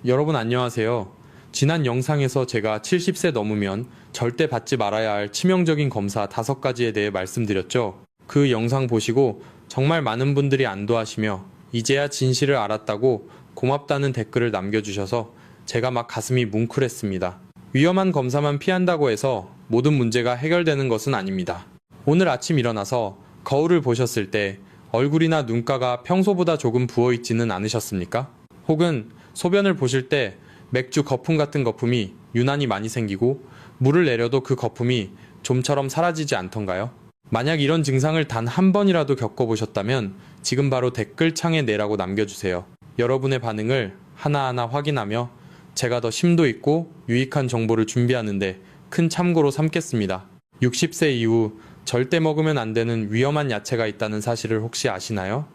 여러분 안녕하세요. 지난 영상에서 제가 70세 넘으면 절대 받지 말아야 할 치명적인 검사 5가지에 대해 말씀드렸죠. 그 영상 보시고 정말 많은 분들이 안도하시며 이제야 진실을 알았다고 고맙다는 댓글을 남겨주셔서 제가 막 가슴이 뭉클했습니다. 위험한 검사만 피한다고 해서 모든 문제가 해결되는 것은 아닙니다. 오늘 아침 일어나서 거울을 보셨을 때 얼굴이나 눈가가 평소보다 조금 부어있지는 않으셨습니까? 혹은 소변을 보실 때 맥주 거품 같은 거품이 유난히 많이 생기고 물을 내려도 그 거품이 좀처럼 사라지지 않던가요? 만약 이런 증상을 단 한 번이라도 겪어보셨다면 지금 바로 댓글창에 내라고 남겨주세요. 여러분의 반응을 하나하나 확인하며 제가 더 심도 있고 유익한 정보를 준비하는데 큰 참고로 삼겠습니다. 60세 이후 절대 먹으면 안 되는 위험한 야채가 있다는 사실을 혹시 아시나요?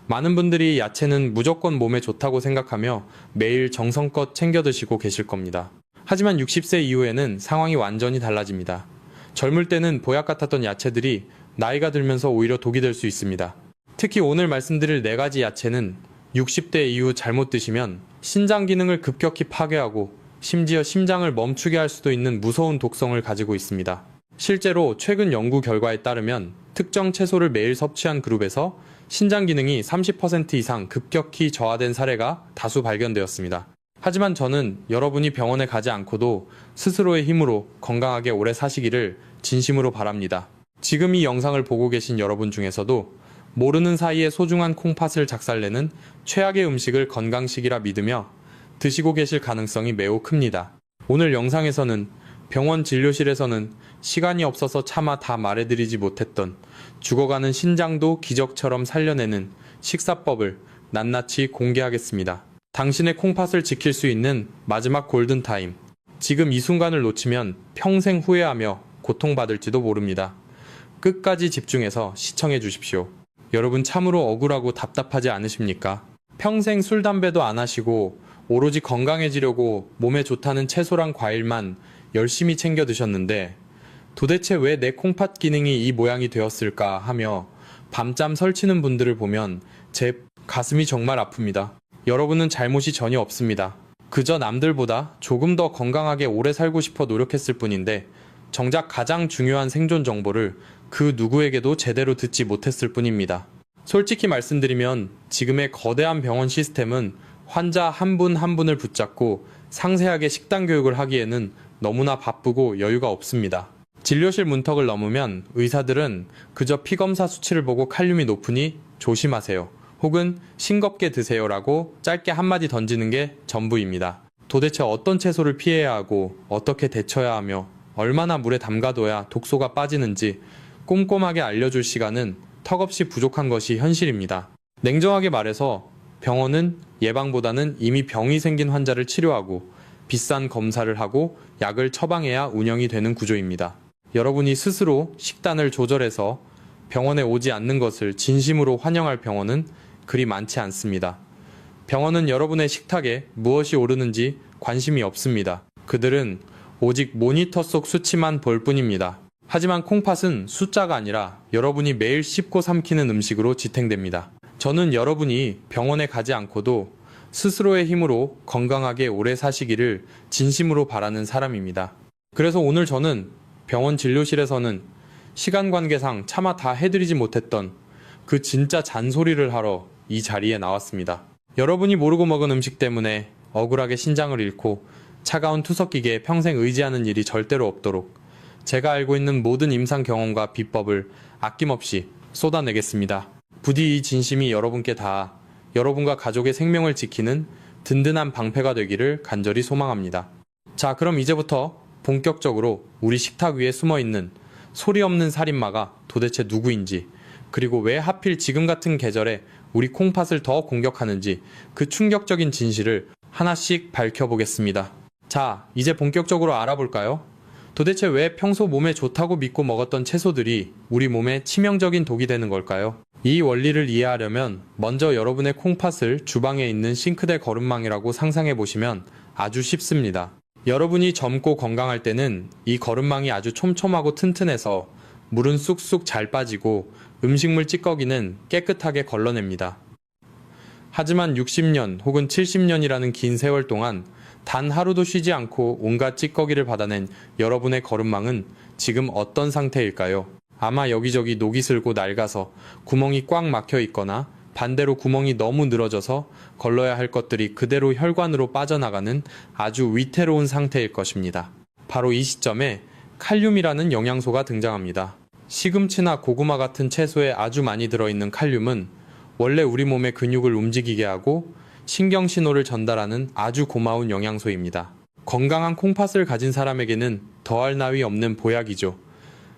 많은 분들이 야채는 무조건 몸에 좋다고 생각하며 매일 정성껏 챙겨 드시고 계실 겁니다. 하지만 60세 이후에는 상황이 완전히 달라집니다. 젊을 때는 보약 같았던 야채들이 나이가 들면서 오히려 독이 될 수 있습니다. 특히 오늘 말씀드릴 4가지 야채는 60대 이후 잘못 드시면 신장 기능을 급격히 파괴하고 심지어 심장을 멈추게 할 수도 있는 무서운 독성을 가지고 있습니다. 실제로 최근 연구 결과에 따르면 특정 채소를 매일 섭취한 그룹에서 신장 기능이 30% 이상 급격히 저하된 사례가 다수 발견되었습니다. 하지만 저는 여러분이 병원에 가지 않고도 스스로의 힘으로 건강하게 오래 사시기를 진심으로 바랍니다. 지금 이 영상을 보고 계신 여러분 중에서도 모르는 사이에 소중한 콩팥을 작살내는 최악의 음식을 건강식이라 믿으며 드시고 계실 가능성이 매우 큽니다. 오늘 영상에서는 병원 진료실에서는 시간이 없어서 차마 다 말해드리지 못했던 죽어가는 신장도 기적처럼 살려내는 식사법을 낱낱이 공개하겠습니다. 당신의 콩팥을 지킬 수 있는 마지막 골든타임. 지금 이 순간을 놓치면 평생 후회하며 고통받을지도 모릅니다. 끝까지 집중해서 시청해 주십시오. 여러분 참으로 억울하고 답답하지 않으십니까? 평생 술, 담배도 안 하시고 오로지 건강해지려고 몸에 좋다는 채소랑 과일만 열심히 챙겨 드셨는데 도대체 왜 내 콩팥 기능이 이 모양이 되었을까 하며 밤잠 설치는 분들을 보면 제 가슴이 정말 아픕니다. 여러분은 잘못이 전혀 없습니다. 그저 남들보다 조금 더 건강하게 오래 살고 싶어 노력했을 뿐인데 정작 가장 중요한 생존 정보를 그 누구에게도 제대로 듣지 못했을 뿐입니다. 솔직히 말씀드리면 지금의 거대한 병원 시스템은 환자 한 분 한 분을 붙잡고 상세하게 식단 교육을 하기에는 너무나 바쁘고 여유가 없습니다. 진료실 문턱을 넘으면 의사들은 그저 피검사 수치를 보고 칼륨이 높으니 조심하세요. 혹은 싱겁게 드세요라고 짧게 한마디 던지는 게 전부입니다. 도대체 어떤 채소를 피해야 하고 어떻게 데쳐야 하며 얼마나 물에 담가둬야 독소가 빠지는지 꼼꼼하게 알려줄 시간은 턱없이 부족한 것이 현실입니다. 냉정하게 말해서 병원은 예방보다는 이미 병이 생긴 환자를 치료하고 비싼 검사를 하고 약을 처방해야 운영이 되는 구조입니다. 여러분이 스스로 식단을 조절해서 병원에 오지 않는 것을 진심으로 환영할 병원은 그리 많지 않습니다. 병원은 여러분의 식탁에 무엇이 오르는지 관심이 없습니다. 그들은 오직 모니터 속 수치만 볼 뿐입니다. 하지만 콩팥은 숫자가 아니라 여러분이 매일 씹고 삼키는 음식으로 지탱됩니다. 저는 여러분이 병원에 가지 않고도 스스로의 힘으로 건강하게 오래 사시기를 진심으로 바라는 사람입니다. 그래서 오늘 저는 병원 진료실에서는 시간 관계상 차마 다 해드리지 못했던 그 진짜 잔소리를 하러 이 자리에 나왔습니다. 여러분이 모르고 먹은 음식 때문에 억울하게 신장을 잃고 차가운 투석기계에 평생 의지하는 일이 절대로 없도록 제가 알고 있는 모든 임상 경험과 비법을 아낌없이 쏟아내겠습니다. 부디 이 진심이 여러분께 닿아 여러분과 가족의 생명을 지키는 든든한 방패가 되기를 간절히 소망합니다. 자, 그럼 이제부터 본격적으로 우리 식탁 위에 숨어있는 소리 없는 살인마가 도대체 누구인지, 그리고 왜 하필 지금 같은 계절에 우리 콩팥을 더 공격하는지 그 충격적인 진실을 하나씩 밝혀보겠습니다. 자, 이제 본격적으로 알아볼까요? 도대체 왜 평소 몸에 좋다고 믿고 먹었던 채소들이 우리 몸에 치명적인 독이 되는 걸까요? 이 원리를 이해하려면 먼저 여러분의 콩팥을 주방에 있는 싱크대 거름망이라고 상상해 보시면 아주 쉽습니다. 여러분이 젊고 건강할 때는 이 거름망이 아주 촘촘하고 튼튼해서 물은 쑥쑥 잘 빠지고 음식물 찌꺼기는 깨끗하게 걸러냅니다. 하지만 60년 혹은 70년이라는 긴 세월 동안 단 하루도 쉬지 않고 온갖 찌꺼기를 받아낸 여러분의 거름망은 지금 어떤 상태일까요? 아마 여기저기 녹이 슬고 낡아서 구멍이 꽉 막혀 있거나 반대로 구멍이 너무 늘어져서 걸러야 할 것들이 그대로 혈관으로 빠져나가는 아주 위태로운 상태일 것입니다. 바로 이 시점에 칼륨이라는 영양소가 등장합니다. 시금치나 고구마 같은 채소에 아주 많이 들어있는 칼륨은 원래 우리 몸의 근육을 움직이게 하고 신경신호를 전달하는 아주 고마운 영양소입니다. 건강한 콩팥을 가진 사람에게는 더할 나위 없는 보약이죠.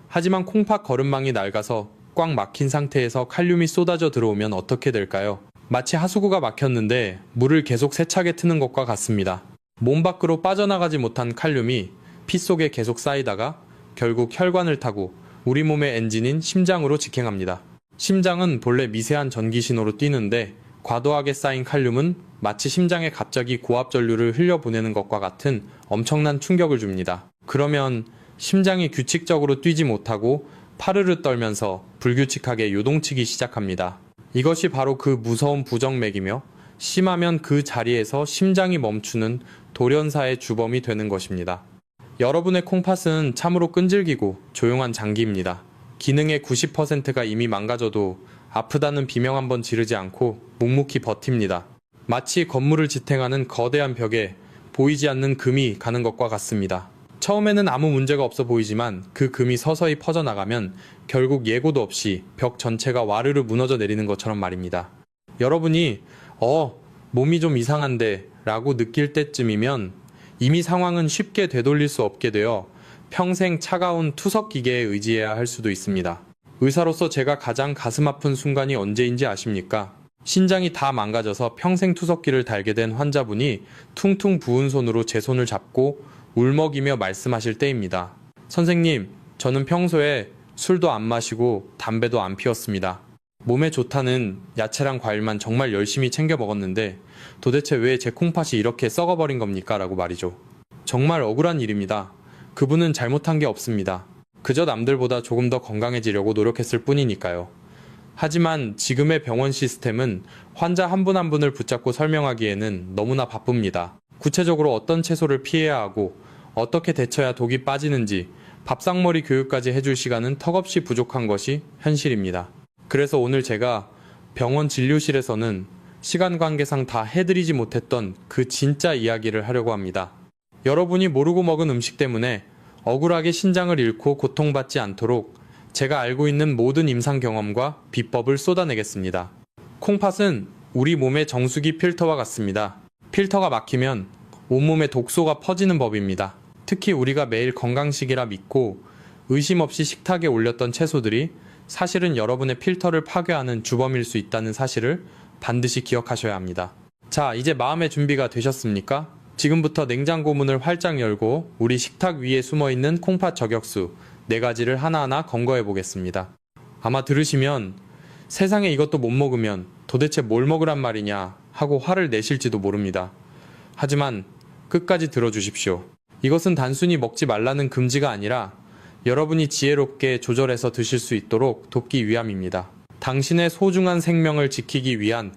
하지만 콩팥 거름망이 낡아서 꽉 막힌 상태에서 칼륨이 쏟아져 들어오면 어떻게 될까요? 마치 하수구가 막혔는데 물을 계속 세차게 트는 것과 같습니다. 몸 밖으로 빠져나가지 못한 칼륨이 피 속에 계속 쌓이다가 결국 혈관을 타고 우리 몸의 엔진인 심장으로 직행합니다. 심장은 본래 미세한 전기 신호로 뛰는데 과도하게 쌓인 칼륨은 마치 심장에 갑자기 고압 전류를 흘려보내는 것과 같은 엄청난 충격을 줍니다. 그러면 심장이 규칙적으로 뛰지 못하고 파르르 떨면서 불규칙하게 요동치기 시작합니다. 이것이 바로 그 무서운 부정맥이며 심하면 그 자리에서 심장이 멈추는 돌연사의 주범이 되는 것입니다. 여러분의 콩팥은 참으로 끈질기고 조용한 장기입니다. 기능의 90%가 이미 망가져도 아프다는 비명 한번 지르지 않고 묵묵히 버팁니다. 마치 건물을 지탱하는 거대한 벽에 보이지 않는 금이 가는 것과 같습니다. 처음에는 아무 문제가 없어 보이지만 그 금이 서서히 퍼져나가면 결국 예고도 없이 벽 전체가 와르르 무너져 내리는 것처럼 말입니다. 여러분이 몸이 좀 이상한데 라고 느낄 때쯤이면 이미 상황은 쉽게 되돌릴 수 없게 되어 평생 차가운 투석 기계에 의지해야 할 수도 있습니다. 의사로서 제가 가장 가슴 아픈 순간이 언제인지 아십니까? 신장이 다 망가져서 평생 투석기를 달게 된 환자분이 퉁퉁 부은 손으로 제 손을 잡고 울먹이며 말씀하실 때입니다. 선생님, 저는 평소에 술도 안 마시고 담배도 안 피웠습니다. 몸에 좋다는 야채랑 과일만 정말 열심히 챙겨 먹었는데 도대체 왜 제 콩팥이 이렇게 썩어버린 겁니까? 라고 말이죠. 정말 억울한 일입니다. 그분은 잘못한 게 없습니다. 그저 남들보다 조금 더 건강해지려고 노력했을 뿐이니까요. 하지만 지금의 병원 시스템은 환자 한 분 한 분을 붙잡고 설명하기에는 너무나 바쁩니다. 구체적으로 어떤 채소를 피해야 하고 어떻게 데쳐야 독이 빠지는지 밥상머리 교육까지 해줄 시간은 턱없이 부족한 것이 현실입니다. 그래서 오늘 제가 병원 진료실에서는 시간 관계상 다 해드리지 못했던 그 진짜 이야기를 하려고 합니다. 여러분이 모르고 먹은 음식 때문에 억울하게 신장을 잃고 고통받지 않도록 제가 알고 있는 모든 임상 경험과 비법을 쏟아내겠습니다. 콩팥은 우리 몸의 정수기 필터와 같습니다. 필터가 막히면 온몸에 독소가 퍼지는 법입니다. 특히 우리가 매일 건강식이라 믿고 의심 없이 식탁에 올렸던 채소들이 사실은 여러분의 필터를 파괴하는 주범일 수 있다는 사실을 반드시 기억하셔야 합니다. 자, 이제 마음의 준비가 되셨습니까? 지금부터 냉장고 문을 활짝 열고 우리 식탁 위에 숨어있는 콩팥 저격수 4가지를 하나하나 검거해 보겠습니다. 아마 들으시면 세상에 이것도 못 먹으면 도대체 뭘 먹으란 말이냐 하고 화를 내실지도 모릅니다. 하지만 끝까지 들어주십시오. 이것은 단순히 먹지 말라는 금지가 아니라 여러분이 지혜롭게 조절해서 드실 수 있도록 돕기 위함입니다. 당신의 소중한 생명을 지키기 위한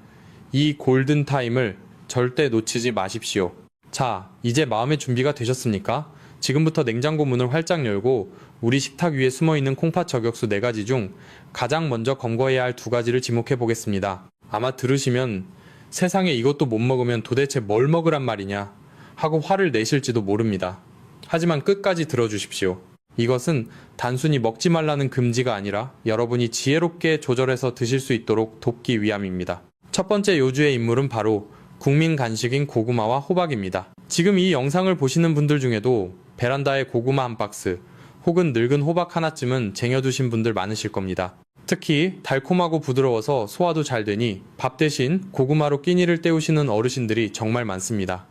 이 골든타임을 절대 놓치지 마십시오. 자, 이제 마음의 준비가 되셨습니까? 지금부터 냉장고 문을 활짝 열고 우리 식탁 위에 숨어있는 콩팥 저격수 4가지 중 가장 먼저 검거해야 할 2가지를 지목해 보겠습니다. 아마 들으시면 세상에 이것도 못 먹으면 도대체 뭘 먹으란 말이냐 하고 화를 내실지도 모릅니다. 하지만 끝까지 들어주십시오. 이것은 단순히 먹지 말라는 금지가 아니라 여러분이 지혜롭게 조절해서 드실 수 있도록 돕기 위함입니다. 첫 번째 요주의 인물은 바로 국민 간식인 고구마와 호박입니다. 지금 이 영상을 보시는 분들 중에도 베란다에 고구마 한 박스 혹은 늙은 호박 하나쯤은 쟁여두신 분들 많으실 겁니다. 특히 달콤하고 부드러워서 소화도 잘 되니 밥 대신 고구마로 끼니를 때우시는 어르신들이 정말 많습니다.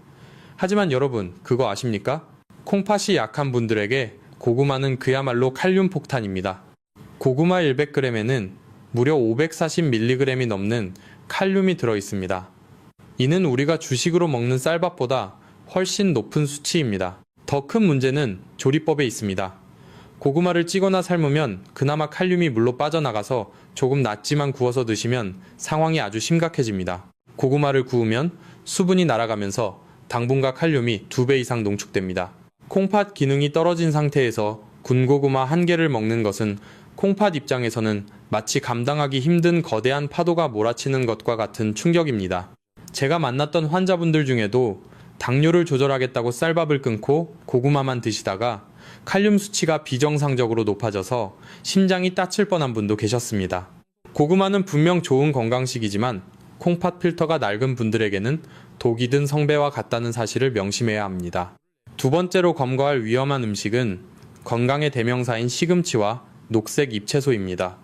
하지만 여러분, 그거 아십니까? 콩팥이 약한 분들에게 고구마는 그야말로 칼륨 폭탄입니다. 고구마 100g에는 무려 540mg이 넘는 칼륨이 들어있습니다. 이는 우리가 주식으로 먹는 쌀밥보다 훨씬 높은 수치입니다. 더 큰 문제는 조리법에 있습니다. 고구마를 찌거나 삶으면 그나마 칼륨이 물로 빠져나가서 조금 낫지만 구워서 드시면 상황이 아주 심각해집니다. 고구마를 구우면 수분이 날아가면서 당분과 칼륨이 2배 이상 농축됩니다. 콩팥 기능이 떨어진 상태에서 군고구마 한 개를 먹는 것은 콩팥 입장에서는 마치 감당하기 힘든 거대한 파도가 몰아치는 것과 같은 충격입니다. 제가 만났던 환자분들 중에도 당뇨를 조절하겠다고 쌀밥을 끊고 고구마만 드시다가 칼륨 수치가 비정상적으로 높아져서 심장이 따칠 뻔한 분도 계셨습니다. 고구마는 분명 좋은 건강식이지만 콩팥 필터가 낡은 분들에게는 독이 든 성배와 같다는 사실을 명심해야 합니다. 두 번째로 검거할 위험한 음식은 건강의 대명사인 시금치와 녹색 잎채소입니다.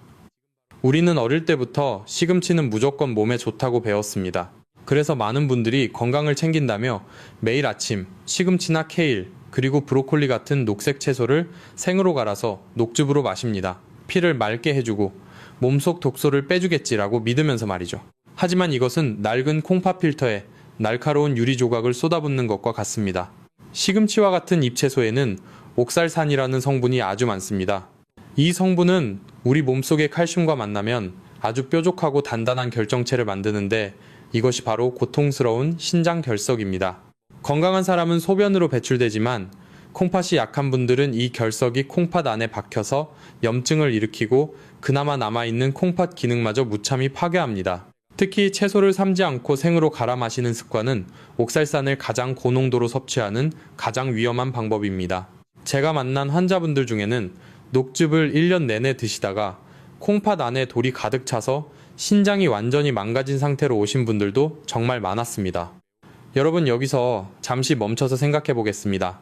우리는 어릴 때부터 시금치는 무조건 몸에 좋다고 배웠습니다. 그래서 많은 분들이 건강을 챙긴다며 매일 아침 시금치나 케일, 그리고 브로콜리 같은 녹색 채소를 생으로 갈아서 녹즙으로 마십니다. 피를 맑게 해주고 몸속 독소를 빼주겠지라고 믿으면서 말이죠. 하지만 이것은 낡은 콩팥 필터에 날카로운 유리 조각을 쏟아붓는 것과 같습니다. 시금치와 같은 잎채소에는 옥살산이라는 성분이 아주 많습니다. 이 성분은 우리 몸속의 칼슘과 만나면 아주 뾰족하고 단단한 결정체를 만드는데 이것이 바로 고통스러운 신장결석입니다. 건강한 사람은 소변으로 배출되지만 콩팥이 약한 분들은 이 결석이 콩팥 안에 박혀서 염증을 일으키고 그나마 남아있는 콩팥 기능마저 무참히 파괴합니다. 특히 채소를 삶지 않고 생으로 갈아 마시는 습관은 옥살산을 가장 고농도로 섭취하는 가장 위험한 방법입니다. 제가 만난 환자분들 중에는 녹즙을 1년 내내 드시다가 콩팥 안에 돌이 가득 차서 신장이 완전히 망가진 상태로 오신 분들도 정말 많았습니다. 여러분, 여기서 잠시 멈춰서 생각해 보겠습니다.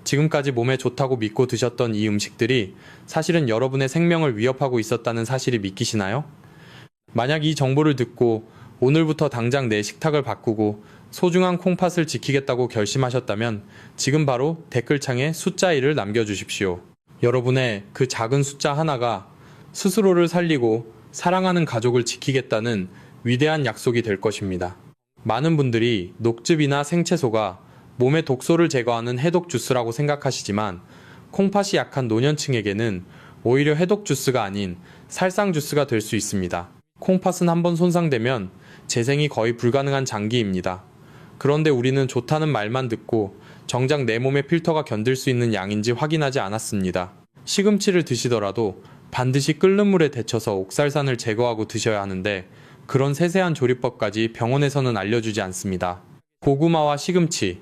지금까지 몸에 좋다고 믿고 드셨던 이 음식들이 사실은 여러분의 생명을 위협하고 있었다는 사실이 믿기시나요? 만약 이 정보를 듣고 오늘부터 당장 내 식탁을 바꾸고 소중한 콩팥을 지키겠다고 결심하셨다면 지금 바로 댓글창에 숫자 1을 남겨주십시오. 여러분의 그 작은 숫자 하나가 스스로를 살리고 사랑하는 가족을 지키겠다는 위대한 약속이 될 것입니다. 많은 분들이 녹즙이나 생채소가 몸의 독소를 제거하는 해독 주스라고 생각하시지만 콩팥이 약한 노년층에게는 오히려 해독 주스가 아닌 살상 주스가 될 수 있습니다. 콩팥은 한번 손상되면 재생이 거의 불가능한 장기입니다. 그런데 우리는 좋다는 말만 듣고 정작 내 몸의 필터가 견딜 수 있는 양인지 확인하지 않았습니다. 시금치를 드시더라도 반드시 끓는 물에 데쳐서 옥살산을 제거하고 드셔야 하는데 그런 세세한 조리법까지 병원에서는 알려주지 않습니다. 고구마와 시금치,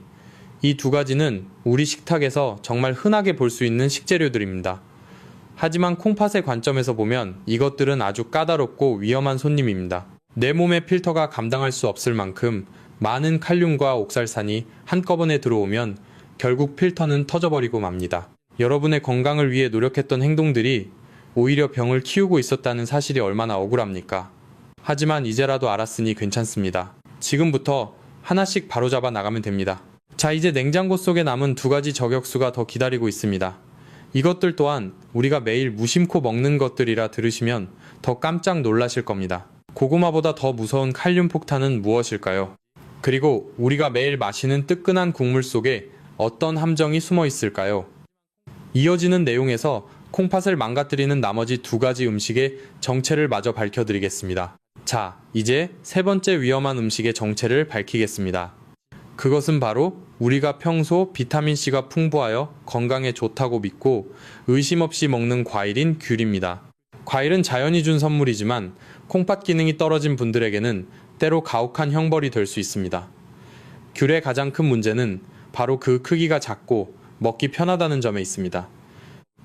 이 두 가지는 우리 식탁에서 정말 흔하게 볼 수 있는 식재료들입니다. 하지만 콩팥의 관점에서 보면 이것들은 아주 까다롭고 위험한 손님입니다. 내 몸의 필터가 감당할 수 없을 만큼 많은 칼륨과 옥살산이 한꺼번에 들어오면 결국 필터는 터져버리고 맙니다. 여러분의 건강을 위해 노력했던 행동들이 오히려 병을 키우고 있었다는 사실이 얼마나 억울합니까? 하지만 이제라도 알았으니 괜찮습니다. 지금부터 하나씩 바로잡아 나가면 됩니다. 자, 이제 냉장고 속에 남은 두 가지 저격수가 더 기다리고 있습니다. 이것들 또한 우리가 매일 무심코 먹는 것들이라 들으시면 더 깜짝 놀라실 겁니다. 고구마보다 더 무서운 칼륨 폭탄은 무엇일까요? 그리고 우리가 매일 마시는 뜨끈한 국물 속에 어떤 함정이 숨어 있을까요? 이어지는 내용에서 콩팥을 망가뜨리는 나머지 두 가지 음식의 정체를 마저 밝혀드리겠습니다. 자, 이제 세 번째 위험한 음식의 정체를 밝히겠습니다. 그것은 바로 우리가 평소 비타민C가 풍부하여 건강에 좋다고 믿고 의심 없이 먹는 과일인 귤입니다. 과일은 자연이 준 선물이지만 콩팥 기능이 떨어진 분들에게는 때로 가혹한 형벌이 될 수 있습니다. 귤의 가장 큰 문제는 바로 그 크기가 작고 먹기 편하다는 점에 있습니다.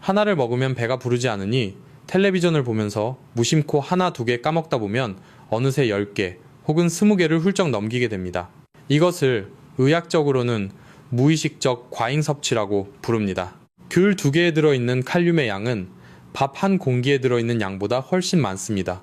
하나를 먹으면 배가 부르지 않으니 텔레비전을 보면서 무심코 하나 두 개 까먹다 보면 어느새 10개 혹은 20개를 훌쩍 넘기게 됩니다. 이것을 의학적으로는 무의식적 과잉 섭취라고 부릅니다. 귤 2개에 들어있는 칼륨의 양은 밥 한 공기에 들어있는 양보다 훨씬 많습니다.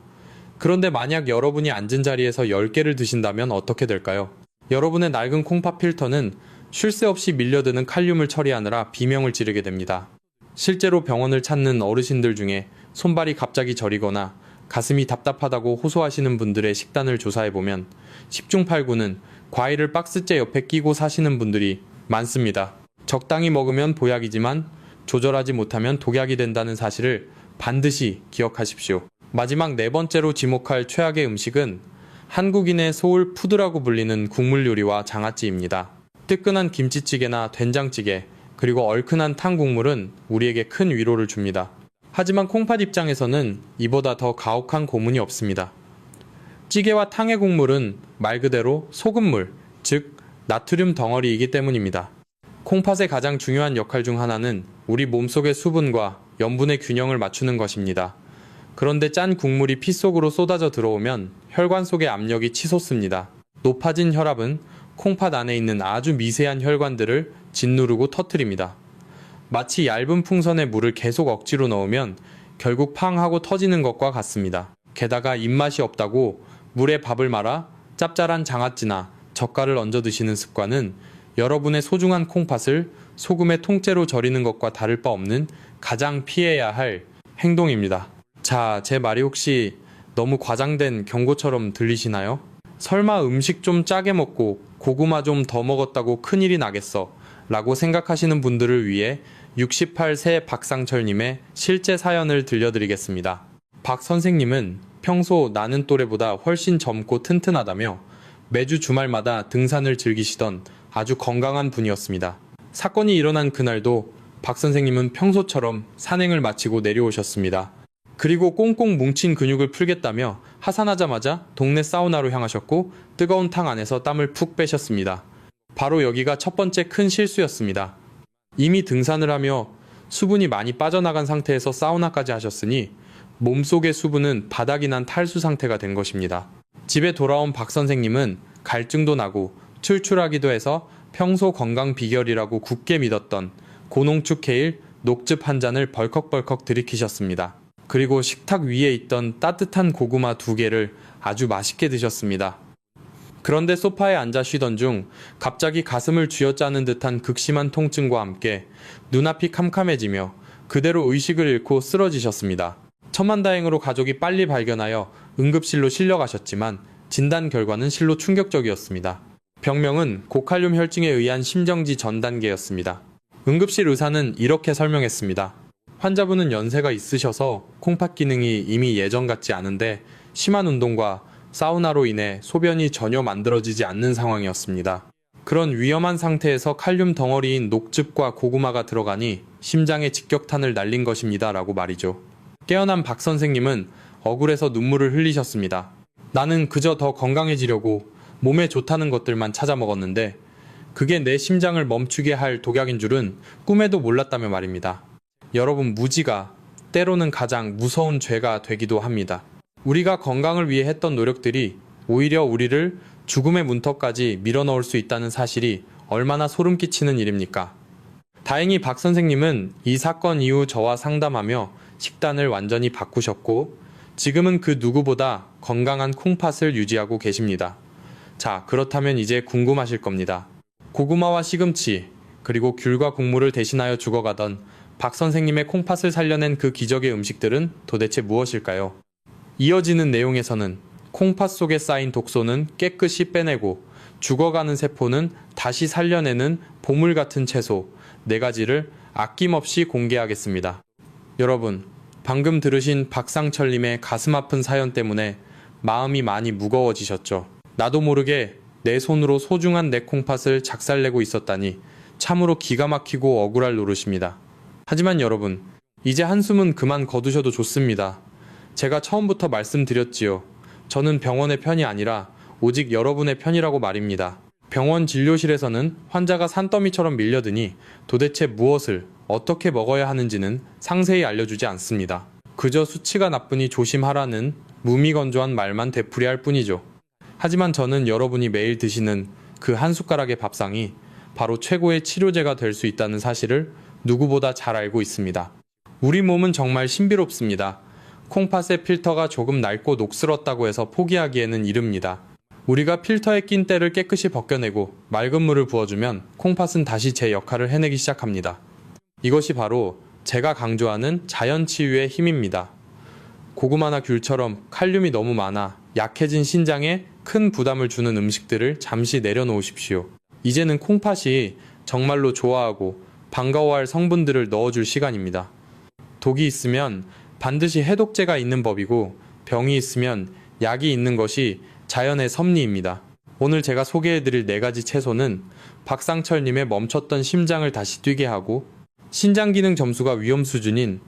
그런데 만약 여러분이 앉은 자리에서 10개를 드신다면 어떻게 될까요? 여러분의 낡은 콩팥 필터는 쉴 새 없이 밀려드는 칼륨을 처리하느라 비명을 지르게 됩니다. 실제로 병원을 찾는 어르신들 중에 손발이 갑자기 저리거나 가슴이 답답하다고 호소하시는 분들의 식단을 조사해보면 10중 8구는 과일을 박스째 옆에 끼고 사시는 분들이 많습니다. 적당히 먹으면 보약이지만 조절하지 못하면 독약이 된다는 사실을 반드시 기억하십시오. 마지막 네 번째로 지목할 최악의 음식은 한국인의 소울 푸드라고 불리는 국물 요리와 장아찌입니다. 뜨끈한 김치찌개나 된장찌개, 그리고 얼큰한 탕 국물은 우리에게 큰 위로를 줍니다. 하지만 콩팥 입장에서는 이보다 더 가혹한 고문이 없습니다. 찌개와 탕의 국물은 말 그대로 소금물, 즉 나트륨 덩어리이기 때문입니다. 콩팥의 가장 중요한 역할 중 하나는 우리 몸속의 수분과 염분의 균형을 맞추는 것입니다. 그런데 짠 국물이 피 속으로 쏟아져 들어오면 혈관 속의 압력이 치솟습니다. 높아진 혈압은 콩팥 안에 있는 아주 미세한 혈관들을 짓누르고 터뜨립니다. 마치 얇은 풍선에 물을 계속 억지로 넣으면 결국 팡 하고 터지는 것과 같습니다. 게다가 입맛이 없다고 물에 밥을 말아 짭짤한 장아찌나 젓갈을 얹어 드시는 습관은 여러분의 소중한 콩팥을 소금의 통째로 절이는 것과 다를 바 없는 가장 피해야 할 행동입니다. 자, 제 말이 혹시 너무 과장된 경고처럼 들리시나요? 설마 음식 좀 짜게 먹고 고구마 좀 더 먹었다고 큰일이 나겠어 라고 생각하시는 분들을 위해 68세 박상철님의 실제 사연을 들려드리겠습니다. 박 선생님은 평소 나는 또래보다 훨씬 젊고 튼튼하다며 매주 주말마다 등산을 즐기시던 아주 건강한 분이었습니다. 사건이 일어난 그날도 박 선생님은 평소처럼 산행을 마치고 내려오셨습니다. 그리고 꽁꽁 뭉친 근육을 풀겠다며 하산하자마자 동네 사우나로 향하셨고 뜨거운 탕 안에서 땀을 푹 빼셨습니다. 바로 여기가 첫 번째 큰 실수였습니다. 이미 등산을 하며 수분이 많이 빠져나간 상태에서 사우나까지 하셨으니 몸속의 수분은 바닥이 난 탈수 상태가 된 것입니다. 집에 돌아온 박 선생님은 갈증도 나고 출출하기도 해서 평소 건강 비결이라고 굳게 믿었던 고농축 케일 녹즙 한 잔을 벌컥벌컥 들이키셨습니다. 그리고 식탁 위에 있던 따뜻한 고구마 2개를 아주 맛있게 드셨습니다. 그런데 소파에 앉아 쉬던 중 갑자기 가슴을 쥐어짜는 듯한 극심한 통증과 함께 눈앞이 캄캄해지며 그대로 의식을 잃고 쓰러지셨습니다. 천만다행으로 가족이 빨리 발견하여 응급실로 실려가셨지만 진단 결과는 실로 충격적이었습니다. 병명은 고칼륨 혈증에 의한 심정지 전 단계였습니다. 응급실 의사는 이렇게 설명했습니다. 환자분은 연세가 있으셔서 콩팥 기능이 이미 예전 같지 않은데 심한 운동과 사우나로 인해 소변이 전혀 만들어지지 않는 상황이었습니다. 그런 위험한 상태에서 칼륨 덩어리인 녹즙과 고구마가 들어가니 심장에 직격탄을 날린 것입니다. 라고 말이죠. 깨어난 박 선생님은 억울해서 눈물을 흘리셨습니다. 나는 그저 더 건강해지려고 몸에 좋다는 것들만 찾아 먹었는데 그게 내 심장을 멈추게 할 독약인 줄은 꿈에도 몰랐다며 말입니다. 여러분, 무지가 때로는 가장 무서운 죄가 되기도 합니다. 우리가 건강을 위해 했던 노력들이 오히려 우리를 죽음의 문턱까지 밀어넣을 수 있다는 사실이 얼마나 소름 끼치는 일입니까? 다행히 박 선생님은 이 사건 이후 저와 상담하며 식단을 완전히 바꾸셨고 지금은 그 누구보다 건강한 콩팥을 유지하고 계십니다. 자, 그렇다면 이제 궁금하실 겁니다. 고구마와 시금치, 그리고 귤과 국물을 대신하여 죽어가던 박 선생님의 콩팥을 살려낸 그 기적의 음식들은 도대체 무엇일까요? 이어지는 내용에서는 콩팥 속에 쌓인 독소는 깨끗이 빼내고 죽어가는 세포는 다시 살려내는 보물 같은 채소 4가지를 아낌없이 공개하겠습니다. 여러분, 방금 들으신 박상철님의 가슴 아픈 사연 때문에 마음이 많이 무거워지셨죠? 나도 모르게 내 손으로 소중한 내 콩팥을 작살내고 있었다니 참으로 기가 막히고 억울할 노릇입니다. 하지만 여러분, 이제 한숨은 그만 거두셔도 좋습니다. 제가 처음부터 말씀드렸지요. 저는 병원의 편이 아니라 오직 여러분의 편이라고 말입니다. 병원 진료실에서는 환자가 산더미처럼 밀려드니 도대체 무엇을 어떻게 먹어야 하는지는 상세히 알려주지 않습니다. 그저 수치가 나쁘니 조심하라는 무미건조한 말만 되풀이할 뿐이죠. 하지만 저는 여러분이 매일 드시는 그 한 숟가락의 밥상이 바로 최고의 치료제가 될 수 있다는 사실을 누구보다 잘 알고 있습니다. 우리 몸은 정말 신비롭습니다. 콩팥의 필터가 조금 낡고 녹슬었다고 해서 포기하기에는 이릅니다. 우리가 필터에 낀 때를 깨끗이 벗겨내고 맑은 물을 부어주면 콩팥은 다시 제 역할을 해내기 시작합니다. 이것이 바로 제가 강조하는 자연치유의 힘입니다. 고구마나 귤처럼 칼륨이 너무 많아 약해진 신장에 큰 부담을 주는 음식들을 잠시 내려놓으십시오. 이제는 콩팥이 정말로 좋아하고 반가워할 성분들을 넣어줄 시간입니다. 독이 있으면 반드시 해독제가 있는 법이고 병이 있으면 약이 있는 것이 자연의 섭리입니다. 오늘 제가 소개해드릴 4가지 채소는 박상철님의 멈췄던 심장을 다시 뛰게 하고 신장 기능 점수가 위험 수준인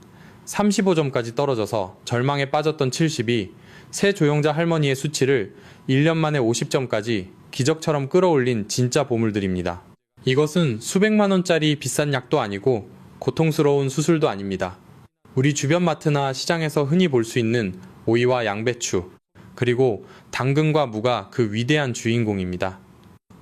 35점까지 떨어져서 절망에 빠졌던 70이 새 조영자 할머니의 수치를 1년 만에 50점까지 기적처럼 끌어올린 진짜 보물들입니다. 이것은 수백만 원짜리 비싼 약도 아니고 고통스러운 수술도 아닙니다. 우리 주변 마트나 시장에서 흔히 볼 수 있는 오이와 양배추, 그리고 당근과 무가 그 위대한 주인공입니다.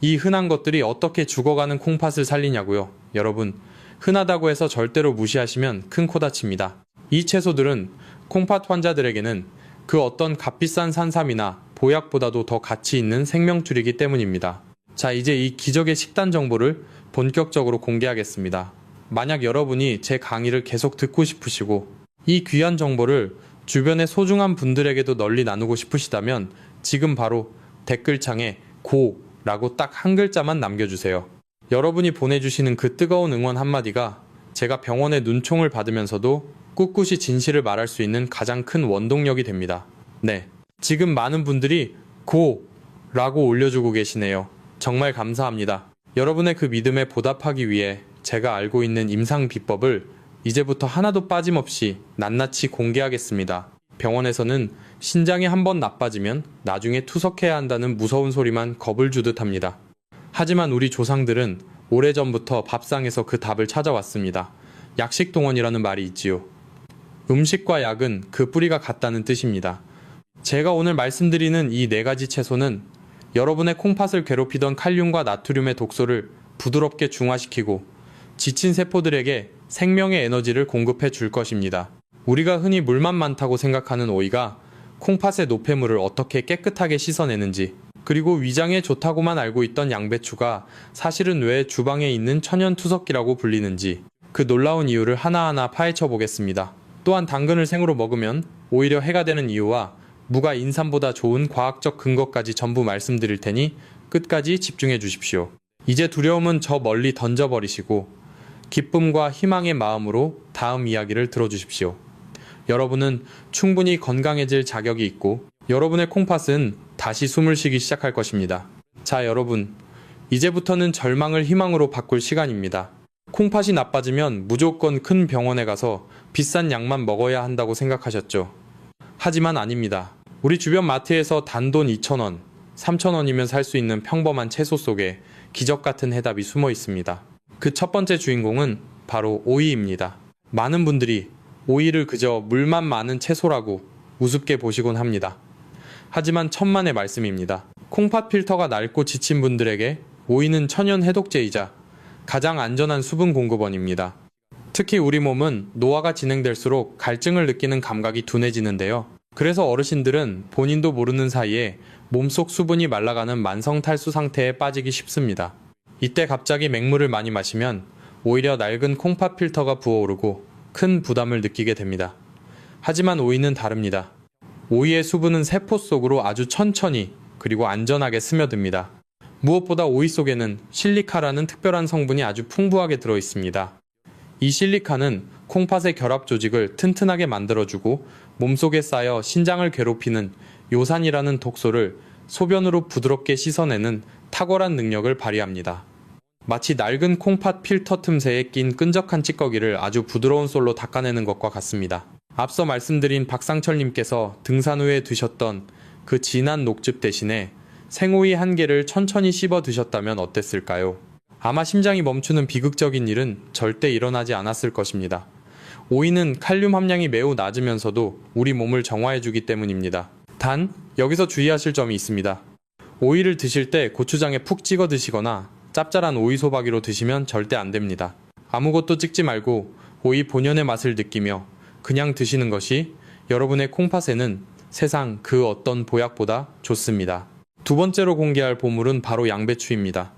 이 흔한 것들이 어떻게 죽어가는 콩팥을 살리냐고요? 여러분, 흔하다고 해서 절대로 무시하시면 큰 코 다칩니다. 이 채소들은 콩팥 환자들에게는 그 어떤 값비싼 산삼이나 보약보다도 더 가치 있는 생명줄이기 때문입니다. 자, 이제 이 기적의 식단 정보를 본격적으로 공개하겠습니다. 만약 여러분이 제 강의를 계속 듣고 싶으시고 이 귀한 정보를 주변의 소중한 분들에게도 널리 나누고 싶으시다면 지금 바로 댓글창에 고라고 딱 한 글자만 남겨주세요. 여러분이 보내주시는 그 뜨거운 응원 한마디가 제가 병원의 눈총을 받으면서도 꿋꿋이 진실을 말할 수 있는 가장 큰 원동력이 됩니다. 네, 지금 많은 분들이 고라고 올려주고 계시네요. 정말 감사합니다. 여러분의 그 믿음에 보답하기 위해 제가 알고 있는 임상 비법을 이제부터 하나도 빠짐없이 낱낱이 공개하겠습니다. 병원에서는 신장이 한번 나빠지면 나중에 투석해야 한다는 무서운 소리만 겁을 주듯 합니다. 하지만 우리 조상들은 오래전부터 밥상에서 그 답을 찾아왔습니다. 약식동원이라는 말이 있지요. 음식과 약은 그 뿌리가 같다는 뜻입니다. 제가 오늘 말씀드리는 이 4가지 채소는 여러분의 콩팥을 괴롭히던 칼륨과 나트륨의 독소를 부드럽게 중화시키고 지친 세포들에게 생명의 에너지를 공급해 줄 것입니다. 우리가 흔히 물만 많다고 생각하는 오이가 콩팥의 노폐물을 어떻게 깨끗하게 씻어내는지, 그리고 위장에 좋다고만 알고 있던 양배추가 사실은 왜 주방에 있는 천연투석기라고 불리는지 그 놀라운 이유를 하나하나 파헤쳐 보겠습니다. 또한 당근을 생으로 먹으면 오히려 해가 되는 이유와 무가 인삼보다 좋은 과학적 근거까지 전부 말씀드릴 테니 끝까지 집중해 주십시오. 이제 두려움은 저 멀리 던져버리시고 기쁨과 희망의 마음으로 다음 이야기를 들어주십시오. 여러분은 충분히 건강해질 자격이 있고 여러분의 콩팥은 다시 숨을 쉬기 시작할 것입니다. 자, 여러분, 이제부터는 절망을 희망으로 바꿀 시간입니다. 콩팥이 나빠지면 무조건 큰 병원에 가서 비싼 약만 먹어야 한다고 생각하셨죠? 하지만 아닙니다. 우리 주변 마트에서 단돈 2,000원, 3,000원이면 살 수 있는 평범한 채소 속에 기적 같은 해답이 숨어 있습니다. 그 첫 번째 주인공은 바로 오이입니다. 많은 분들이 오이를 그저 물만 많은 채소라고 우습게 보시곤 합니다. 하지만 천만의 말씀입니다. 콩팥 필터가 낡고 지친 분들에게 오이는 천연 해독제이자 가장 안전한 수분 공급원입니다. 특히 우리 몸은 노화가 진행될수록 갈증을 느끼는 감각이 둔해지는데요. 그래서 어르신들은 본인도 모르는 사이에 몸속 수분이 말라가는 만성 탈수 상태에 빠지기 쉽습니다. 이때 갑자기 맹물을 많이 마시면 오히려 낡은 콩팥 필터가 부어오르고 큰 부담을 느끼게 됩니다. 하지만 오이는 다릅니다. 오이의 수분은 세포 속으로 아주 천천히 그리고 안전하게 스며듭니다. 무엇보다 오이 속에는 실리카라는 특별한 성분이 아주 풍부하게 들어있습니다. 이 실리카는 콩팥의 결합 조직을 튼튼하게 만들어주고 몸속에 쌓여 신장을 괴롭히는 요산이라는 독소를 소변으로 부드럽게 씻어내는 탁월한 능력을 발휘합니다. 마치 낡은 콩팥 필터 틈새에 낀 끈적한 찌꺼기를 아주 부드러운 솔로 닦아내는 것과 같습니다. 앞서 말씀드린 박상철님께서 등산 후에 드셨던 그 진한 녹즙 대신에 생오이 한 개를 천천히 씹어 드셨다면 어땠을까요? 아마 심장이 멈추는 비극적인 일은 절대 일어나지 않았을 것입니다. 오이는 칼륨 함량이 매우 낮으면서도 우리 몸을 정화해주기 때문입니다. 단, 여기서 주의하실 점이 있습니다. 오이를 드실 때 고추장에 푹 찍어 드시거나 짭짤한 오이 소박이로 드시면 절대 안 됩니다. 아무것도 찍지 말고 오이 본연의 맛을 느끼며 그냥 드시는 것이 여러분의 콩팥에는 세상 그 어떤 보약보다 좋습니다. 두 번째로 공개할 보물은 바로 양배추입니다.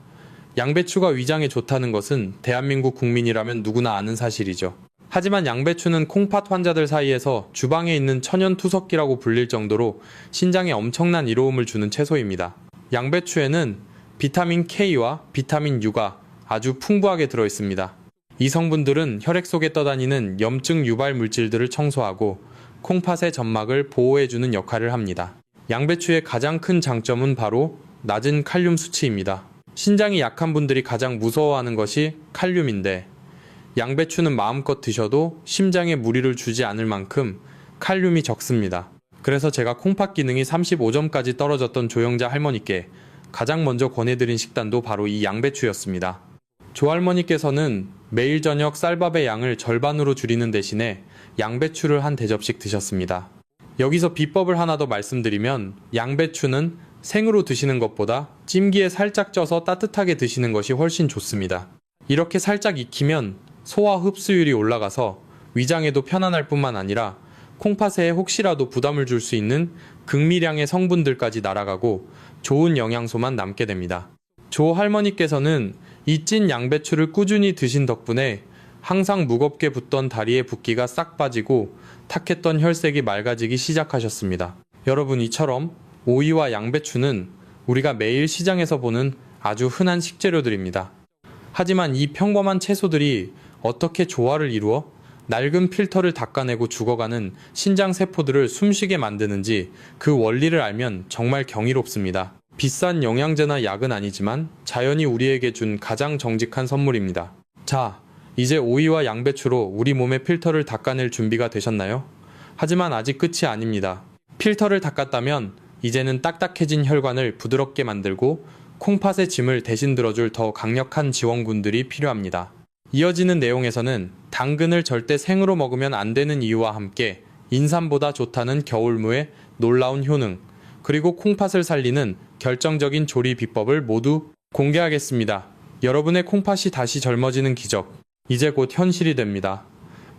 양배추가 위장에 좋다는 것은 대한민국 국민이라면 누구나 아는 사실이죠. 하지만 양배추는 콩팥 환자들 사이에서 주방에 있는 천연 투석기라고 불릴 정도로 신장에 엄청난 이로움을 주는 채소입니다. 양배추에는 비타민 K와 비타민 U가 아주 풍부하게 들어있습니다. 이 성분들은 혈액 속에 떠다니는 염증 유발 물질들을 청소하고 콩팥의 점막을 보호해주는 역할을 합니다. 양배추의 가장 큰 장점은 바로 낮은 칼륨 수치입니다. 신장이 약한 분들이 가장 무서워하는 것이 칼륨인데, 양배추는 마음껏 드셔도 심장에 무리를 주지 않을 만큼 칼륨이 적습니다. 그래서 제가 콩팥 기능이 35점까지 떨어졌던 조영자 할머니께 가장 먼저 권해드린 식단도 바로 이 양배추였습니다. 조할머니께서는 매일 저녁 쌀밥의 양을 절반으로 줄이는 대신에 양배추를 한 대접씩 드셨습니다. 여기서 비법을 하나 더 말씀드리면, 양배추는 생으로 드시는 것보다 찜기에 살짝 쪄서 따뜻하게 드시는 것이 훨씬 좋습니다. 이렇게 살짝 익히면 소화 흡수율이 올라가서 위장에도 편안할 뿐만 아니라 콩팥에 혹시라도 부담을 줄 수 있는 극미량의 성분들까지 날아가고 좋은 영양소만 남게 됩니다. 조 할머니께서는 이 찐 양배추를 꾸준히 드신 덕분에 항상 무겁게 붙던 다리의 붓기가 싹 빠지고 탁했던 혈색이 맑아지기 시작하셨습니다. 여러분, 이처럼 오이와 양배추는 우리가 매일 시장에서 보는 아주 흔한 식재료들입니다. 하지만 이 평범한 채소들이 어떻게 조화를 이루어 낡은 필터를 닦아내고 죽어가는 신장세포들을 숨쉬게 만드는지, 그 원리를 알면 정말 경이롭습니다. 비싼 영양제나 약은 아니지만 자연이 우리에게 준 가장 정직한 선물입니다. 자, 이제 오이와 양배추로 우리 몸의 필터를 닦아낼 준비가 되셨나요? 하지만 아직 끝이 아닙니다. 필터를 닦았다면 이제는 딱딱해진 혈관을 부드럽게 만들고 콩팥의 짐을 대신 들어줄 더 강력한 지원군들이 필요합니다. 이어지는 내용에서는 당근을 절대 생으로 먹으면 안 되는 이유와 함께 인삼보다 좋다는 겨울무의 놀라운 효능, 그리고 콩팥을 살리는 결정적인 조리 비법을 모두 공개하겠습니다. 여러분의 콩팥이 다시 젊어지는 기적, 이제 곧 현실이 됩니다.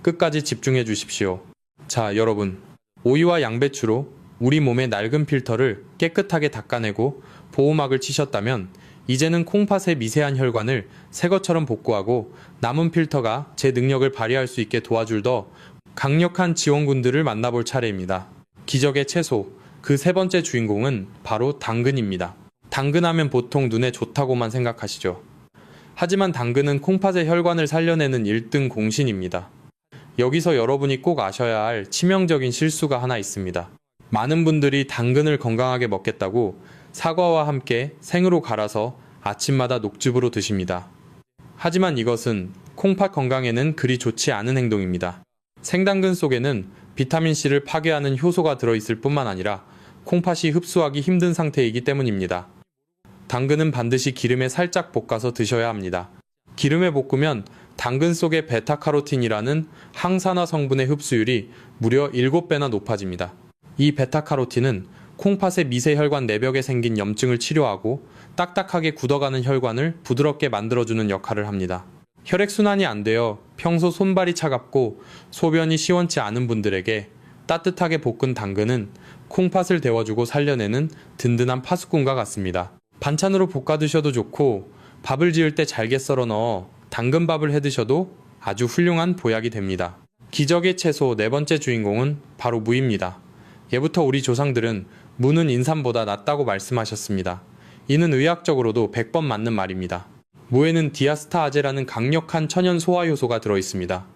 끝까지 집중해 주십시오. 자, 여러분, 오이와 양배추로 우리 몸의 낡은 필터를 깨끗하게 닦아내고 보호막을 치셨다면 이제는 콩팥의 미세한 혈관을 새 것처럼 복구하고 남은 필터가 제 능력을 발휘할 수 있게 도와줄 더 강력한 지원군들을 만나볼 차례입니다. 기적의 채소, 그 세 번째 주인공은 바로 당근입니다. 당근하면 보통 눈에 좋다고만 생각하시죠. 하지만 당근은 콩팥의 혈관을 살려내는 1등 공신입니다. 여기서 여러분이 꼭 아셔야 할 치명적인 실수가 하나 있습니다. 많은 분들이 당근을 건강하게 먹겠다고 사과와 함께 생으로 갈아서 아침마다 녹즙으로 드십니다. 하지만 이것은 콩팥 건강에는 그리 좋지 않은 행동입니다. 생당근 속에는 비타민C를 파괴하는 효소가 들어있을 뿐만 아니라 콩팥이 흡수하기 힘든 상태이기 때문입니다. 당근은 반드시 기름에 살짝 볶아서 드셔야 합니다. 기름에 볶으면 당근 속의 베타카로틴이라는 항산화 성분의 흡수율이 무려 7배나 높아집니다. 이 베타카로틴은 콩팥의 미세혈관 내벽에 생긴 염증을 치료하고 딱딱하게 굳어가는 혈관을 부드럽게 만들어주는 역할을 합니다. 혈액순환이 안 되어 평소 손발이 차갑고 소변이 시원치 않은 분들에게 따뜻하게 볶은 당근은 콩팥을 데워주고 살려내는 든든한 파수꾼과 같습니다. 반찬으로 볶아 드셔도 좋고 밥을 지을 때 잘게 썰어 넣어 당근밥을 해 드셔도 아주 훌륭한 보약이 됩니다. 기적의 채소 네 번째 주인공은 바로 무입니다. 예부터 우리 조상들은 무는 인삼보다 낫다고 말씀하셨습니다. 이는 의학적으로도 100번 맞는 말입니다. 무에는 디아스타아제라는 강력한 천연 소화 효소가 들어있습니다.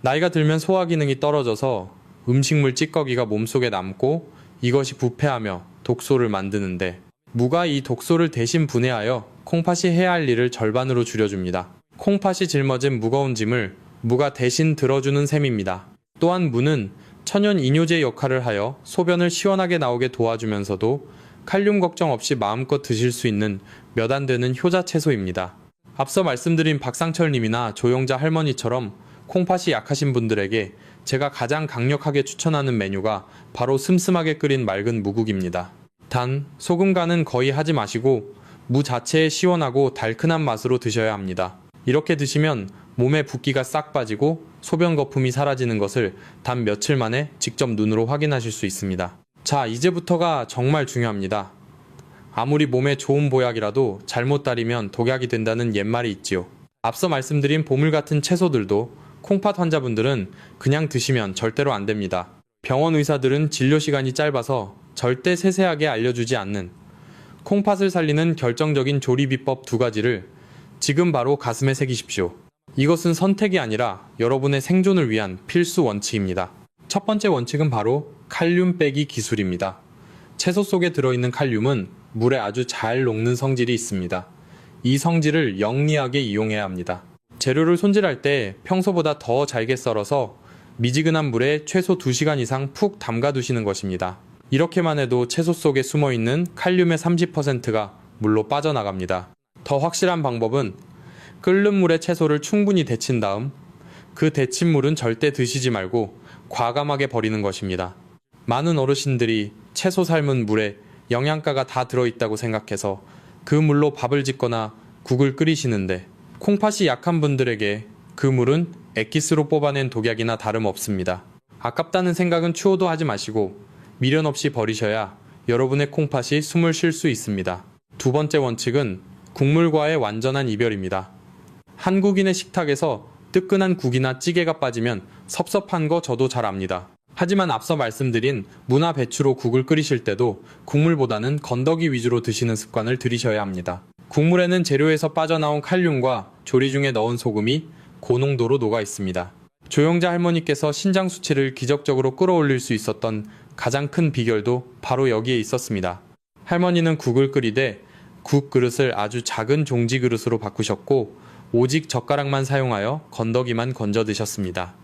나이가 들면 소화 기능이 떨어져서 음식물 찌꺼기가 몸속에 남고 이것이 부패하며 독소를 만드는데, 무가 이 독소를 대신 분해하여 콩팥이 해야 할 일을 절반으로 줄여줍니다. 콩팥이 짊어진 무거운 짐을 무가 대신 들어주는 셈입니다. 또한 무는 천연 이뇨제 역할을 하여 소변을 시원하게 나오게 도와주면서도 칼륨 걱정 없이 마음껏 드실 수 있는 몇 안 되는 효자 채소입니다. 앞서 말씀드린 박상철님이나 조영자 할머니처럼 콩팥이 약하신 분들에게 제가 가장 강력하게 추천하는 메뉴가 바로 슴슴하게 끓인 맑은 무국입니다. 단, 소금 간은 거의 하지 마시고 무 자체의 시원하고 달큰한 맛으로 드셔야 합니다. 이렇게 드시면 몸에 붓기가 싹 빠지고 소변 거품이 사라지는 것을 단 며칠 만에 직접 눈으로 확인하실 수 있습니다. 자, 이제부터가 정말 중요합니다. 아무리 몸에 좋은 보약이라도 잘못 따르면 독약이 된다는 옛말이 있지요. 앞서 말씀드린 보물 같은 채소들도 콩팥 환자분들은 그냥 드시면 절대로 안 됩니다. 병원 의사들은 진료 시간이 짧아서 절대 세세하게 알려주지 않는 콩팥을 살리는 결정적인 조리 비법 2가지를 지금 바로 가슴에 새기십시오. 이것은 선택이 아니라 여러분의 생존을 위한 필수 원칙입니다. 첫 번째 원칙은 바로 칼륨 빼기 기술입니다. 채소 속에 들어있는 칼륨은 물에 아주 잘 녹는 성질이 있습니다. 이 성질을 영리하게 이용해야 합니다. 재료를 손질할 때 평소보다 더 잘게 썰어서 미지근한 물에 최소 2시간 이상 푹 담가 두시는 것입니다. 이렇게만 해도 채소 속에 숨어있는 칼륨의 30%가 물로 빠져나갑니다. 더 확실한 방법은 끓는 물에 채소를 충분히 데친 다음 그 데친 물은 절대 드시지 말고 과감하게 버리는 것입니다. 많은 어르신들이 채소 삶은 물에 영양가가 다 들어있다고 생각해서 그 물로 밥을 짓거나 국을 끓이시는데 콩팥이 약한 분들에게 그 물은 액기스로 뽑아낸 독약이나 다름없습니다. 아깝다는 생각은 추호도 하지 마시고 미련 없이 버리셔야 여러분의 콩팥이 숨을 쉴 수 있습니다. 두 번째 원칙은 국물과의 완전한 이별입니다. 한국인의 식탁에서 뜨끈한 국이나 찌개가 빠지면 섭섭한 거 저도 잘 압니다. 하지만 앞서 말씀드린 무나 배추로 국을 끓이실 때도 국물보다는 건더기 위주로 드시는 습관을 들이셔야 합니다. 국물에는 재료에서 빠져나온 칼륨과 조리 중에 넣은 소금이 고농도로 녹아 있습니다. 조영자 할머니께서 신장 수치를 기적적으로 끌어올릴 수 있었던 가장 큰 비결도 바로 여기에 있었습니다. 할머니는 국을 끓이되 국 그릇을 아주 작은 종지 그릇으로 바꾸셨고 오직 젓가락만 사용하여 건더기만 건져 드셨습니다.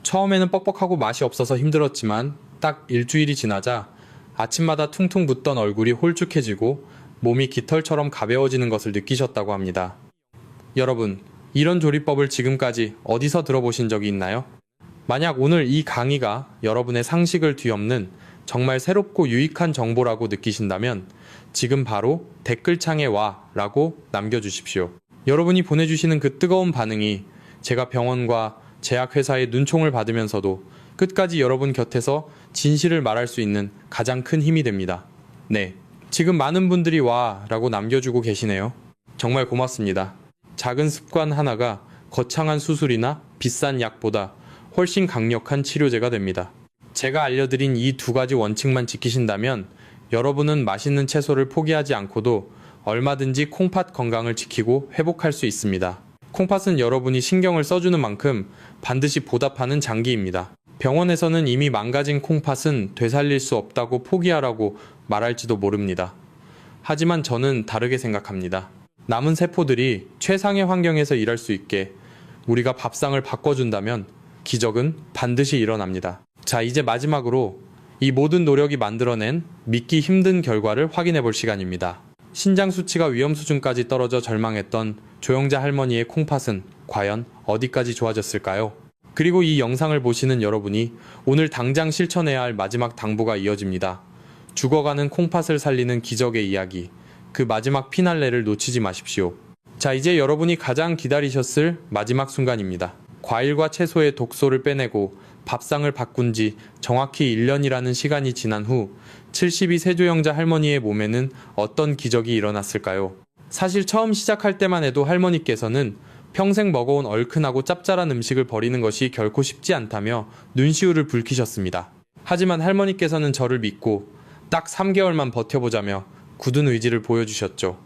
처음에는 뻑뻑하고 맛이 없어서 힘들었지만 딱 일주일이 지나자 아침마다 퉁퉁 붓던 얼굴이 홀쭉해지고 몸이 깃털처럼 가벼워지는 것을 느끼셨다고 합니다. 여러분, 이런 조리법을 지금까지 어디서 들어보신 적이 있나요? 만약 오늘 이 강의가 여러분의 상식을 뒤엎는 정말 새롭고 유익한 정보라고 느끼신다면 지금 바로 댓글창에 와 라고 남겨주십시오. 여러분이 보내주시는 그 뜨거운 반응이 제가 병원과 제약회사의 눈총을 받으면서도 끝까지 여러분 곁에서 진실을 말할 수 있는 가장 큰 힘이 됩니다. 네, 지금 많은 분들이 와 라고 남겨주고 계시네요. 정말 고맙습니다. 작은 습관 하나가 거창한 수술이나 비싼 약보다 훨씬 강력한 치료제가 됩니다. 제가 알려드린 이 두 가지 원칙만 지키신다면 여러분은 맛있는 채소를 포기하지 않고도 얼마든지 콩팥 건강을 지키고 회복할 수 있습니다. 콩팥은 여러분이 신경을 써주는 만큼 반드시 보답하는 장기입니다. 병원에서는 이미 망가진 콩팥은 되살릴 수 없다고 포기하라고 말할지도 모릅니다. 하지만 저는 다르게 생각합니다. 남은 세포들이 최상의 환경에서 일할 수 있게 우리가 밥상을 바꿔준다면 기적은 반드시 일어납니다. 자, 이제 마지막으로 이 모든 노력이 만들어낸 믿기 힘든 결과를 확인해 볼 시간입니다. 신장 수치가 위험 수준까지 떨어져 절망했던 조영자 할머니의 콩팥은 과연 어디까지 좋아졌을까요? 그리고 이 영상을 보시는 여러분이 오늘 당장 실천해야 할 마지막 당부가 이어집니다. 죽어가는 콩팥을 살리는 기적의 이야기, 그 마지막 피날레를 놓치지 마십시오. 자, 이제 여러분이 가장 기다리셨을 마지막 순간입니다. 과일과 채소의 독소를 빼내고 밥상을 바꾼 지 정확히 1년이라는 시간이 지난 후 72세 조영자 할머니의 몸에는 어떤 기적이 일어났을까요? 사실 처음 시작할 때만 해도 할머니께서는 평생 먹어온 얼큰하고 짭짤한 음식을 버리는 것이 결코 쉽지 않다며 눈시울을 붉히셨습니다. 하지만 할머니께서는 저를 믿고 딱 3개월만 버텨보자며 굳은 의지를 보여주셨죠.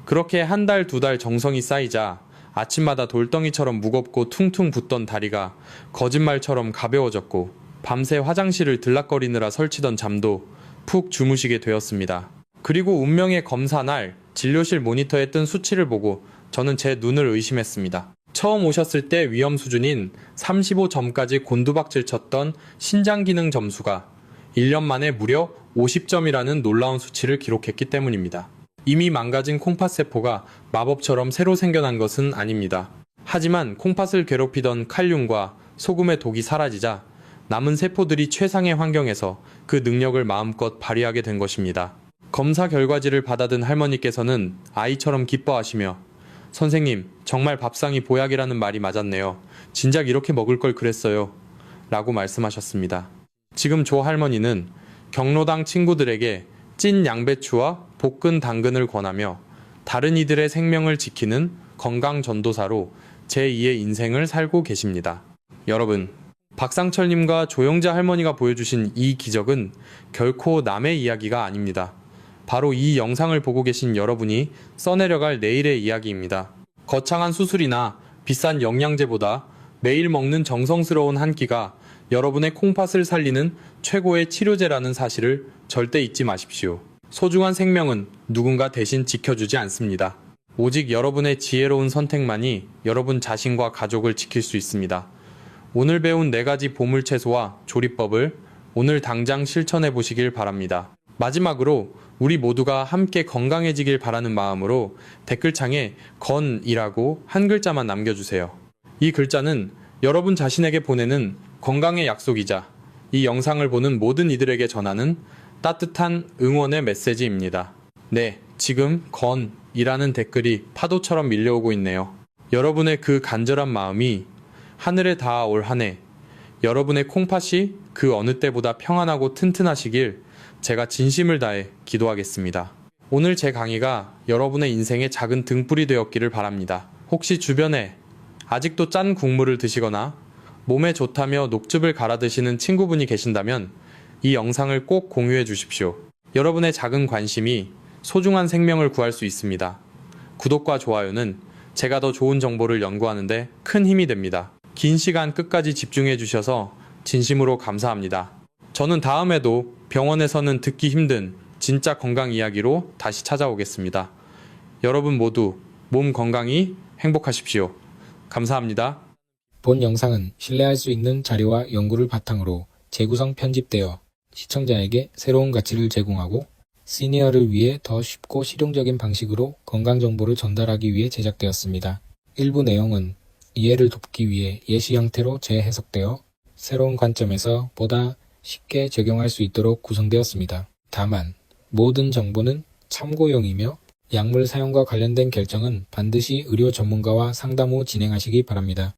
그렇게 한 달, 2달 정성이 쌓이자 아침마다 돌덩이처럼 무겁고 퉁퉁 붓던 다리가 거짓말처럼 가벼워졌고 밤새 화장실을 들락거리느라 설치던 잠도 푹 주무시게 되었습니다. 그리고 운명의 검사 날 진료실 모니터에 뜬 수치를 보고 저는 제 눈을 의심했습니다. 처음 오셨을 때 위험 수준인 35점까지 곤두박질 쳤던 신장 기능 점수가 1년 만에 무려 50점이라는 놀라운 수치를 기록했기 때문입니다. 이미 망가진 콩팥 세포가 마법처럼 새로 생겨난 것은 아닙니다. 하지만 콩팥을 괴롭히던 칼륨과 소금의 독이 사라지자 남은 세포들이 최상의 환경에서 그 능력을 마음껏 발휘하게 된 것입니다. 검사 결과지를 받아든 할머니께서는 아이처럼 기뻐하시며 선생님, 정말 밥상이 보약이라는 말이 맞았네요. 진작 이렇게 먹을 걸 그랬어요. 라고 말씀하셨습니다. 지금 조 할머니는 경로당 친구들에게 찐 양배추와 볶은 당근을 권하며 다른 이들의 생명을 지키는 건강 전도사로 제2의 인생을 살고 계십니다. 여러분, 박상철님과 조영자 할머니가 보여주신 이 기적은 결코 남의 이야기가 아닙니다. 바로 이 영상을 보고 계신 여러분이 써내려갈 내일의 이야기입니다. 거창한 수술이나 비싼 영양제보다 매일 먹는 정성스러운 한 끼가 여러분의 콩팥을 살리는 최고의 치료제라는 사실을 절대 잊지 마십시오. 소중한 생명은 누군가 대신 지켜주지 않습니다. 오직 여러분의 지혜로운 선택만이 여러분 자신과 가족을 지킬 수 있습니다. 오늘 배운 4가지 보물채소와 조리법을 오늘 당장 실천해 보시길 바랍니다. 마지막으로 우리 모두가 함께 건강해지길 바라는 마음으로 댓글창에 건이라고 한 글자만 남겨주세요. 이 글자는 여러분 자신에게 보내는 건강의 약속이자 이 영상을 보는 모든 이들에게 전하는 따뜻한 응원의 메시지입니다. 네, 지금 건이라는 댓글이 파도처럼 밀려오고 있네요. 여러분의 그 간절한 마음이 하늘에 닿아올 한 해, 여러분의 콩팥이 그 어느 때보다 평안하고 튼튼하시길 제가 진심을 다해 기도하겠습니다. 오늘 제 강의가 여러분의 인생의 작은 등불이 되었기를 바랍니다. 혹시 주변에 아직도 짠 국물을 드시거나 몸에 좋다며 녹즙을 갈아 드시는 친구분이 계신다면 이 영상을 꼭 공유해 주십시오. 여러분의 작은 관심이 소중한 생명을 구할 수 있습니다. 구독과 좋아요는 제가 더 좋은 정보를 연구하는데 큰 힘이 됩니다. 긴 시간 끝까지 집중해 주셔서 진심으로 감사합니다. 저는 다음에도 병원에서는 듣기 힘든 진짜 건강 이야기로 다시 찾아오겠습니다. 여러분 모두 몸 건강히 행복하십시오. 감사합니다. 본 영상은 신뢰할 수 있는 자료와 연구를 바탕으로 재구성 편집되어 시청자에게 새로운 가치를 제공하고 시니어를 위해 더 쉽고 실용적인 방식으로 건강 정보를 전달하기 위해 제작되었습니다. 일부 내용은 이해를 돕기 위해 예시 형태로 재해석되어 새로운 관점에서 보다 쉽게 적용할 수 있도록 구성되었습니다. 다만 모든 정보는 참고용이며 약물 사용과 관련된 결정은 반드시 의료 전문가와 상담 후 진행하시기 바랍니다.